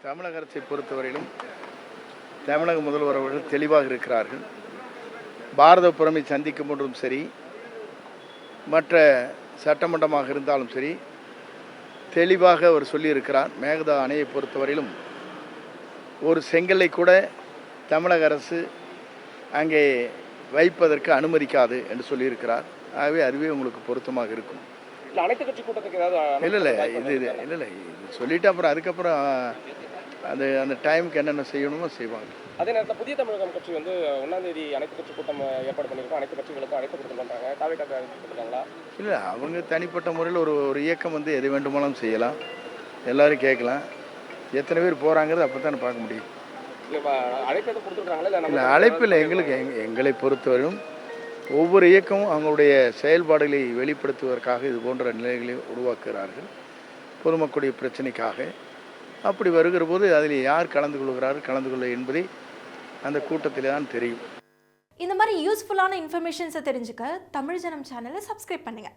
தமிழக அரசை பொறுத்தவரையிலும் தமிழக முதல்வர் அவர்கள் தெளிவாக இருக்கிறார்கள். பாரத புறமை சந்திக்கும் போதும் சரி, மற்ற சட்டமன்றமாக இருந்தாலும் சரி, தெளிவாக அவர் சொல்லியிருக்கிறார். மேகதா அணையை பொறுத்தவரையிலும் ஒரு செங்கலை கூட தமிழக அரசு அங்கே வைப்பதற்கு அனுமதிக்காது என்று சொல்லியிருக்கிறார். ஆகவே அதுவே உங்களுக்கு பொருத்தமாக இருக்கும். அனைத்து கட்சி கூட்டத்துக்கு ஏதாவது இல்லை இது சொல்லிவிட்டு அப்புறம் அதுக்கப்புறம் அந்த டைமுக்கு என்னென்ன செய்யணுமோ செய்வாங்க. அதே நேரத்தில் புதிய தமிழகம் கட்சி வந்து 1ஆம் தேதி அனைத்து கட்சி கூட்டம் ஏற்பாடு பண்ணியிருக்கோம். அனைத்து கட்சிகளுக்கும் அழைப்பு கொடுத்துருக்காங்க. தாவேக்காக கொடுத்துருக்காங்களா? இல்லை, அவங்க தனிப்பட்ட முறையில் ஒரு இயக்கம் வந்து எது வேண்டுமானாலும் செய்யலாம், எல்லோரும் கேட்கலாம். எத்தனை பேர் போகிறாங்கிறது அப்போ தானே பார்க்க முடியும். அழைப்பு எதுவும் கொடுத்துருக்காங்களா? இல்லை, அழைப்பில் எங்களை பொறுத்தவரையும் ஒவ்வொரு இயக்கமும் அவங்களுடைய செயல்பாடுகளை வெளிப்படுத்துவதற்காக இது போன்ற நிலைகளை உருவாக்குகிறார்கள், பொதுமக்களுடைய பிரச்சனைக்காக. அப்படி வருகிற போது அதில் யார் கலந்து கொள்ள என்பதை அந்த கூட்டத்தில் தான் தெரியும். இந்த மாதிரி யூஸ்ஃபுல்லான இன்ஃபர்மேஷன்ஸை தெரிஞ்சுக்க தமிழ் ஜனம் சேனலை சப்ஸ்கிரைப் பண்ணுங்கள்.